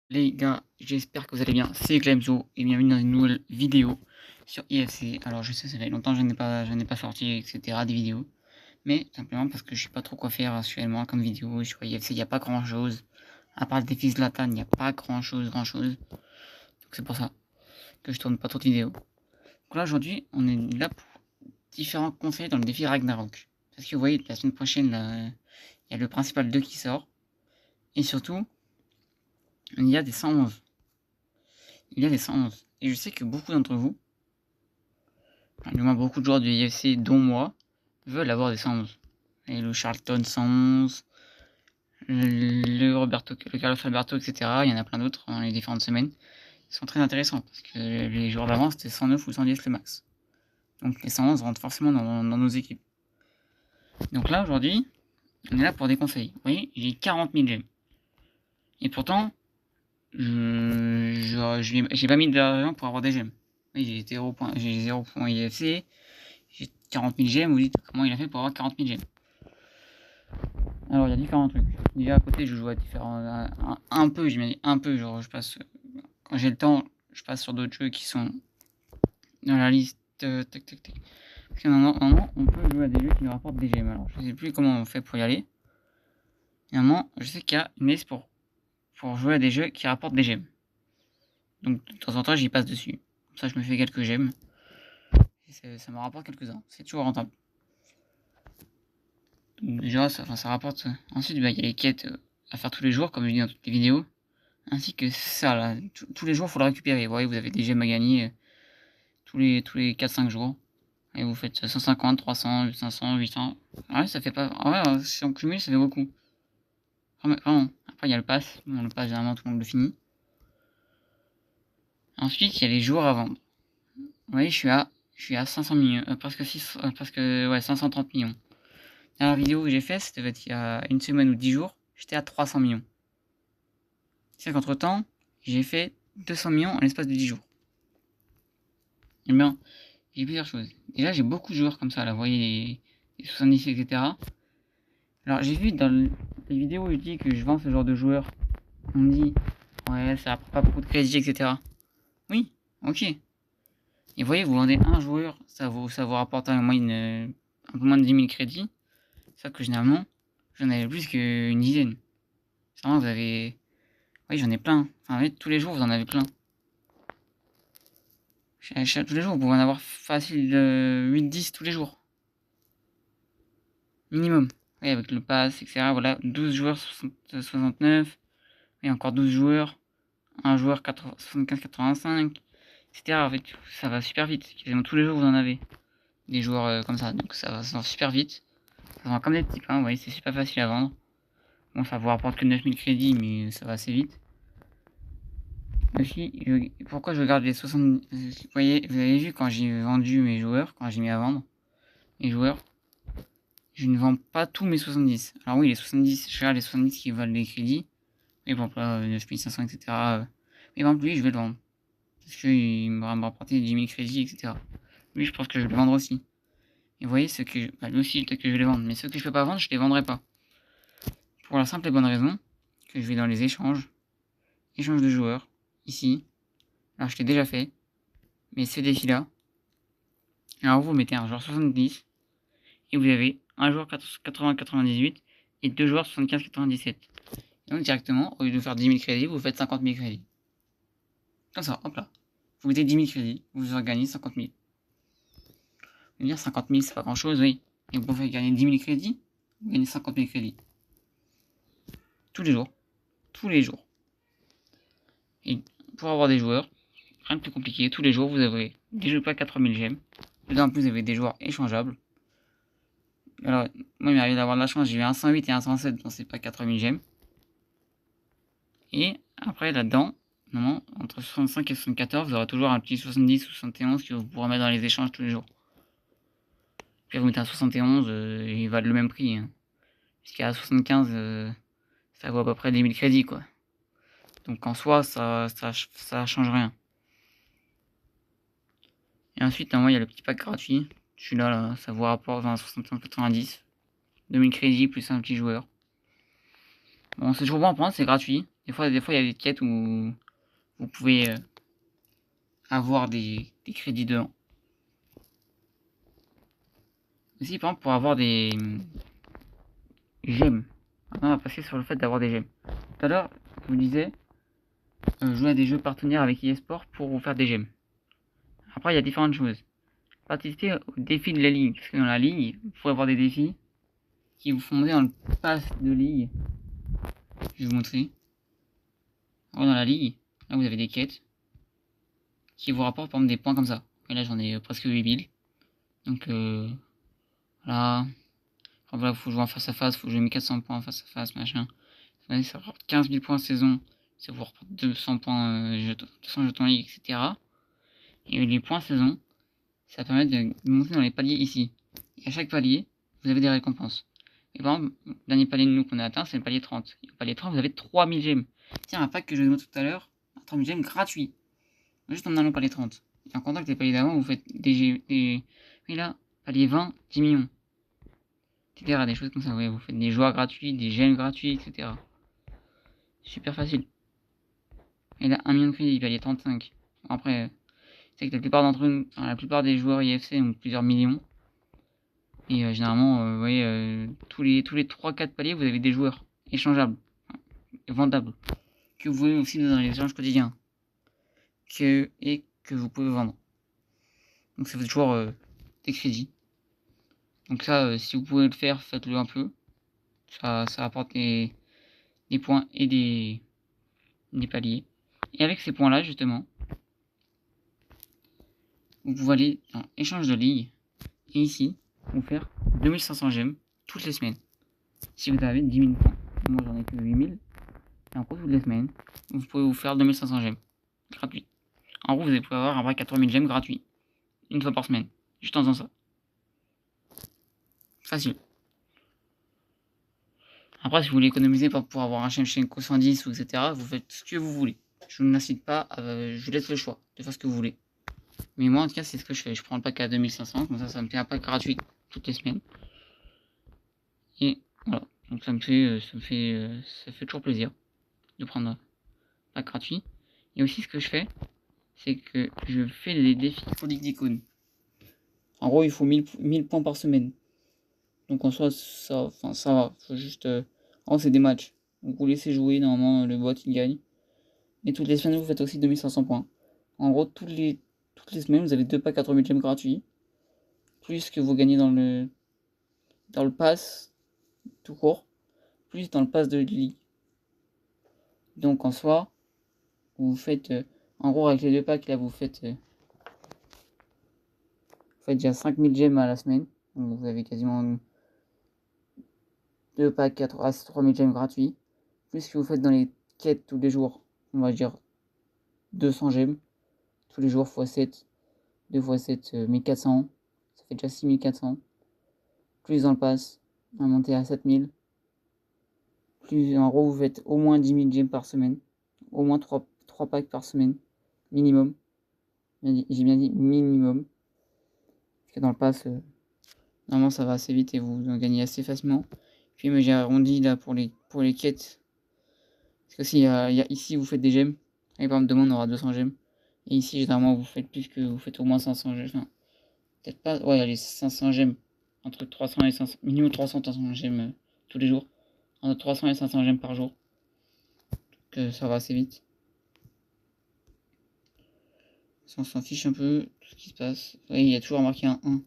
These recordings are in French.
Les gars, j'espère que vous allez bien, c'est Clemzo et bienvenue dans une nouvelle vidéo sur IFC. Alors je sais, ça fait longtemps que je n'ai pas sorti, etc. des vidéos, mais simplement parce que je sais pas trop quoi faire actuellement comme vidéo sur IFC. Il n'y a pas grand chose, à part le défi Zlatan, il n'y a pas grand chose. Donc c'est pour ça que je tourne pas trop de vidéos. Donc là aujourd'hui, on est là pour différents conseils dans le défi Ragnarok. Parce que vous voyez, la semaine prochaine, là, il y a le principal 2 qui sort, et surtout, il y a des 111. Il y a des 111. Et je sais que beaucoup d'entre vous, enfin, du moins beaucoup de joueurs du IFC, dont moi, veulent avoir des 111. Et le Charlton 111, le Carlos Alberto, etc. Il y en a plein d'autres dans les différentes semaines. Ils sont très intéressants parce que les joueurs d'avant c'était 109 ou 110 le max. Donc les 111 rentrent forcément dans nos équipes. Donc là aujourd'hui, on est là pour des conseils. Vous voyez, j'ai 40 000 gemmes. Et pourtant, j'ai pas mis d'argent pour avoir des gemmes. Oui, j'ai 0 points IFC, j'ai 40 000 gemmes. Vous dites comment il a fait pour avoir 40 000 gemmes. Alors il y a différents trucs. Déjà à côté je joue à différents, un peu, j'imagine un peu, genre je passe, quand j'ai le temps, je passe sur d'autres jeux qui sont dans la liste, tac. Parce qu'à un moment, on peut jouer à des jeux qui nous rapportent des gemmes. Alors je sais plus comment on fait pour y aller. Et à un moment, je sais qu'il y a une liste pour jouer à des jeux qui rapportent des gemmes. Donc de temps en temps j'y passe dessus. Comme ça je me fais quelques gemmes. Et ça me rapporte quelques-uns. C'est toujours rentable. Donc déjà ça rapporte. Ensuite il y a les quêtes à faire tous les jours, comme je dis dans toutes les vidéos. Ainsi que ça là. Tous les jours il faut le récupérer. Vous voyez, vous avez des gemmes à gagner tous les 4-5 jours. Et vous faites 150, 300, 500, 800. Ah ouais, ça fait pas. Ah ouais, si on cumule, ça fait beaucoup. Vraiment. Après, il y a le pass. Bon, le pass, généralement, tout le monde le finit. Ensuite, il y a les jours à vendre. Vous voyez, je suis à 500 millions. Presque 530 millions. La dernière vidéo que j'ai faite, c'était il y a une semaine ou 10 jours. J'étais à 300 millions. C'est qu'entre temps, j'ai fait 200 millions en l'espace de 10 jours. Et bien, j'ai plusieurs choses. Déjà, j'ai beaucoup de joueurs comme ça, là, vous voyez, les 70, etc. Alors, j'ai vu dans les vidéos où je dis que je vends ce genre de joueurs, on me dit, ouais, ça prend pas beaucoup de crédit, etc. Oui, ok. Et vous voyez, vous vendez un joueur, ça vous rapporte en moyenne un peu moins de 10 000 crédits. Sauf que généralement, j'en avais plus qu'une dizaine. Généralement, vous avez... Oui, j'en ai plein. Enfin, en fait, tous les jours, vous en avez plein. Tous les jours, vous pouvez en avoir facile 8-10 tous les jours. Minimum. Oui, avec le pass, etc. Voilà, 12 joueurs 69. Et encore 12 joueurs. Un joueur 75-85. Etc. En fait, ça va super vite. Quasiment tous les jours, vous en avez. Des joueurs comme ça. Donc ça va super vite. Ça vend comme des petits pains. Vous voyez, c'est super facile à vendre. Bon, ça vous rapporte que 9000 crédits, mais ça va assez vite. Aussi, pourquoi je garde les 70... Vous voyez, vous avez vu quand j'ai vendu mes joueurs, quand j'ai mis à vendre mes joueurs, je ne vends pas tous mes 70. Alors oui, les 70, je regarde les 70 qui valent des crédits, et bon, là, 9500, etc. Mais par exemple, lui, je vais le vendre. Parce qu'il va me rapporter 10 000 crédits, etc. Lui, je pense que je vais le vendre aussi. Et vous voyez, lui aussi, peut-être que je vais les vendre. Mais ceux que je peux pas vendre, je les vendrai pas. Pour la simple et bonne raison que je vais dans les échanges de joueurs, ici. Alors, je l'ai déjà fait. Mais ce défi-là, alors vous mettez un joueur 70 et vous avez un joueur 80-98 et deux joueurs 75-97. Donc directement, au lieu de faire 10 000 crédits, vous faites 50 000 crédits. Comme ça, hop là. Vous mettez 10 000 crédits, vous en gagnez 50 000. Vous allez dire 50 000 c'est pas grand chose, oui. Et vous pouvez gagner 10 000 crédits, vous gagnez 50 000 crédits. Tous les jours. Tous les jours. Et pour avoir des joueurs, rien de plus compliqué, tous les jours vous avez des jeux pas 4000 gemmes. Dedans en plus vous avez des joueurs échangeables. Alors, moi il m'arrive d'avoir de la chance, j'ai eu un 108 et un 107, donc c'est pas 4000 gemmes. Et après là-dedans, normalement, entre 65 et 74, vous aurez toujours un petit 70 ou 71 que vous pourrez mettre dans les échanges tous les jours. Puis vous mettez un 71, il va de le même prix. Hein. Jusqu'à 75, ça vaut à peu près 10 000 crédits, quoi. Donc en soi, ça change rien. Et ensuite, moi, il y a le petit pack gratuit. Celui-là, là, ça vous rapporte 71,90. 2000 crédits plus un petit joueur. Bon, c'est toujours bon à prendre, c'est gratuit. Des fois, il y a des quêtes où vous pouvez avoir des crédits dedans. Aussi, par exemple, pour avoir des gemmes. Maintenant, on va passer sur le fait d'avoir des gemmes. Tout à l'heure, je vous disais, jouer à des jeux partenaires avec eSport pour vous faire des gemmes. Après, il y a différentes choses. Participer au défi de la ligue. Parce que dans la ligue, vous pouvez avoir des défis qui vous font monter dans le pass de ligue. Je vais vous montrer. Alors, dans la ligue, là, vous avez des quêtes qui vous rapportent, par exemple, des points comme ça. Et là, j'en ai presque 8000. Donc, voilà. Enfin, voilà, faut jouer en face à face, faut jouer 1400 points en face à face, machin. Ça rapporte 15 000 points en saison. Ça vous rapporte 200 points, 200 jetons ligue, etc. Et les points saison, ça permet de monter dans les paliers ici. Et à chaque palier, vous avez des récompenses. Et par exemple, le dernier palier de nous qu'on a atteint, c'est le palier 30. Et au palier 30, vous avez 3000 gemmes. Tiens, un pack que je vous ai montré tout à l'heure, 3000 gemmes gratuit. Juste en allant au palier 30. Et en contact des paliers d'avant, vous faites des... Et là, palier 20, 10 millions. Etc. Des choses comme ça, ouais, vous faites des joies gratuits, des gemmes gratuits, etc. Super facile. Et là, 1 million de crédits, palier 35. Bon, après, c'est que la plupart d'entre eux, enfin, la plupart des joueurs IFC ont plusieurs millions. Et généralement, vous voyez, tous les 3-4 paliers, vous avez des joueurs échangeables, vendables, que vous pouvez aussi dans les échanges quotidiens, et que vous pouvez vendre. Donc ça fait toujours des crédits. Donc ça, si vous pouvez le faire, faites-le un peu. Ça apporte des points et des paliers. Et avec ces points-là, justement, vous pouvez aller dans échange de ligue. Et ici, vous faire 2500 gemmes toutes les semaines. Si vous avez 10 000 points. Moi, j'en ai que 8000. Et en gros, toutes les semaines, vous pouvez vous faire 2500 gemmes. Gratuit. En gros, vous pouvez avoir un vrai 4000 gemmes gratuit. Une fois par semaine. Juste en faisant ça. Facile. Après, si vous voulez économiser pour avoir un Shevchenko 110 ou etc., vous faites ce que vous voulez. Je ne l'incite pas, je vous laisse le choix de faire ce que vous voulez. Mais moi, en tout cas, c'est ce que je fais. Je prends le pack à 2500, comme ça me fait un pack gratuit toutes les semaines. Et voilà. Donc ça fait toujours plaisir de prendre un pack gratuit. Et aussi, ce que je fais, c'est que je fais des défis pour d'icônes. En gros, il faut 1000 points par semaine. Donc en soi, ça va. Faut juste. En gros, c'est des matchs. Donc vous laissez jouer, normalement, le bot il gagne. Et toutes les semaines, vous faites aussi 2500 points. En gros, toutes les semaines, vous avez 2 packs 4000 gemmes gratuits. Plus que vous gagnez dans le pass tout court. Plus dans le pass de ligue. Donc en soi, vous faites. En gros, avec les 2 packs, là, vous faites déjà 5000 gemmes à la semaine. Donc vous avez quasiment 2 packs à 3000 gemmes gratuits. Plus que vous faites dans les quêtes tous les jours. On va dire 200 gemmes. Tous les jours x 7. 2 x 7, 1400. Ça fait déjà 6400. Plus dans le pass, on va monter à 7000. Plus en gros, vous faites au moins 10 000 gemmes par semaine. Au moins 3 packs par semaine. Minimum. J'ai bien dit minimum. Parce que dans le pass, normalement ça va assez vite et vous en gagnez assez facilement. Puis j'ai arrondi là pour les quêtes. Parce que si ici vous faites des gemmes. Et par exemple demain on aura 200 gemmes. Et ici généralement vous faites plus que vous faites au moins 500 gemmes. Enfin, peut-être pas. Ouais, allez, 500 gemmes. Entre 300 et 500. Minimum 300 gemmes tous les jours. Entre 300 et 500 gemmes par jour. Donc ça va assez vite. On s'en fiche un peu tout ce qui se passe. Oui, il y a toujours marqué un 1.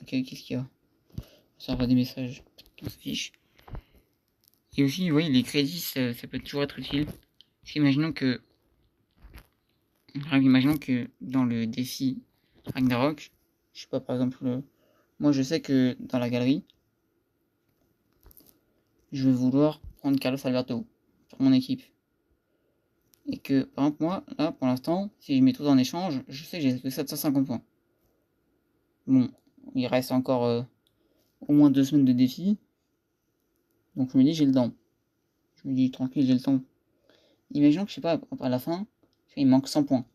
Qu'est-ce qu'il y a? Ça envoie des messages. On se fiche. Et aussi, oui, les crédits, ça peut toujours être utile. Parce qu'imaginons que dans le défi Ragnarok, je sais pas, par exemple, moi je sais que dans la galerie, je vais vouloir prendre Carlos Alberto pour mon équipe. Et que, par exemple, moi, là, pour l'instant, si je mets tout en échange, je sais que j'ai que 750 points. Bon, il reste encore au moins 2 semaines de défi. Donc je me dis, j'ai le temps. Je me dis, tranquille, j'ai le temps. Imaginons que, je sais pas, à la fin, il manque 100 points,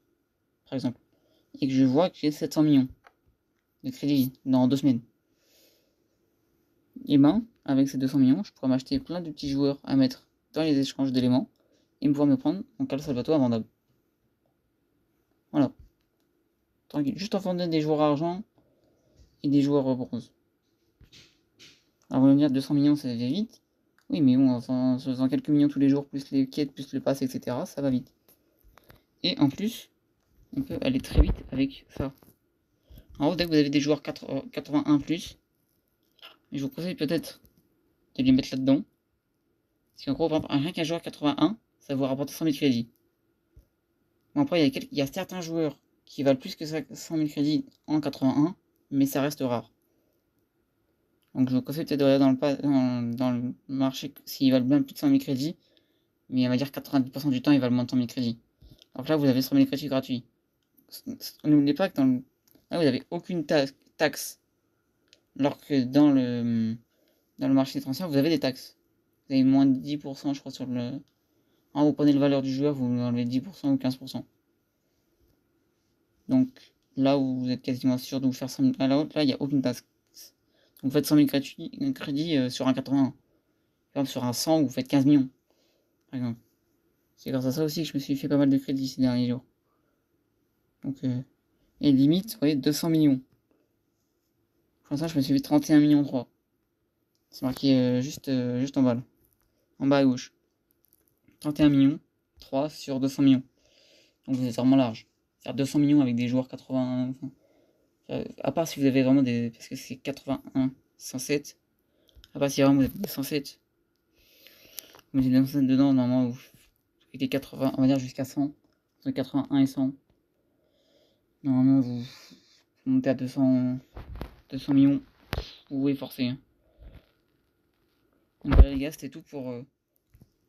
par exemple. Et que je vois que j'ai 700 millions de crédit dans 2 semaines. Et ben, avec ces 200 millions, je pourrais m'acheter plein de petits joueurs à mettre dans les échanges d'éléments. et pouvoir me prendre mon Carlos Salvato invendable. Voilà. Tranquille. Juste en vendant des joueurs argent et des joueurs bronze. Alors, on va me dire 200 millions, ça va vite. Oui, mais bon, enfin, en faisant quelques millions tous les jours, plus les quêtes, plus le pass, etc., ça va vite. Et en plus, on peut aller très vite avec ça. En gros, dès que vous avez des joueurs 81+, je vous conseille peut-être de les mettre là-dedans. Parce qu'en gros, rien qu'un joueur 81, ça vous rapporte 100 000 crédits. Bon, après, il y a certains joueurs qui valent plus que 100 000 crédits en 81, mais ça reste rare. Donc je vous conseille peut-être de regarder dans le marché s'ils valent bien plus de 100 000 crédits, mais on va dire 90% du temps, ils valent moins de 100 000 crédits. Donc là, vous avez 100 000 crédits gratuits. N'oubliez pas que là, vous n'avez aucune taxe, alors que dans le marché des transferts, vous avez des taxes. Vous avez moins de 10%, je crois, sur le... En vous prenez le valeur du joueur, vous enlevez 10% ou 15%. Donc là où vous êtes quasiment sûr de vous faire 100 000 à la haute, là, il n'y a aucune taxe. Donc vous faites 100 000 crédits sur un 81. Par exemple, sur un 100, vous faites 15 millions, par exemple. C'est grâce à ça aussi que je me suis fait pas mal de crédits ces derniers jours. Donc, et limite, vous voyez, 200 millions. Pour l'instant, je me suis fait 31 millions 3. C'est marqué juste en bas, là. En bas à gauche. 31 millions 3 sur 200 millions. Donc vous êtes vraiment large. Faire 200 millions avec des joueurs 80... Enfin, à part si vous avez vraiment des... Parce que c'est 81, 107. À part si vraiment vous êtes des 107. Vous mettez des 107 dedans, normalement vous faites des 80, on va dire jusqu'à 100. Entre 81 et 100. Normalement vous montez à 200 millions. Vous pouvez forcer. Hein. Donc voilà les gars, c'était tout pour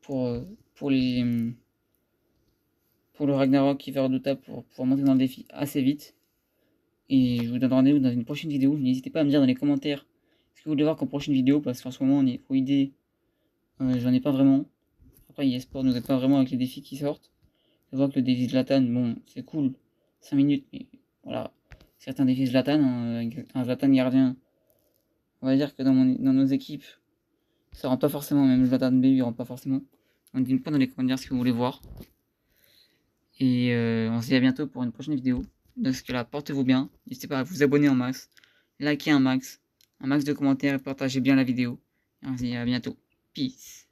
le Ragnarok qui fait redoutable pour monter dans le défi assez vite. Et je vous donne rendez-vous dans une prochaine vidéo. N'hésitez pas à me dire dans les commentaires ce que vous voulez voir comme prochaine vidéo, parce qu'en ce moment, aux idées, j'en ai pas vraiment. Après, eSport nous aide pas vraiment avec les défis qui sortent. Je vois que le défi Zlatan, bon, c'est cool, 5 minutes, mais voilà. Certains défis Zlatan, un Zlatan gardien, on va dire que dans nos équipes, ça rentre pas forcément, même Zlatan B, il rentre pas forcément. On dit pas dans les commentaires ce que vous voulez voir. Et on se dit à bientôt pour une prochaine vidéo. Dans ce cas-là, portez-vous bien. N'hésitez pas à vous abonner en max, liker un max de commentaires et partagez bien la vidéo. Et on se dit à bientôt. Peace.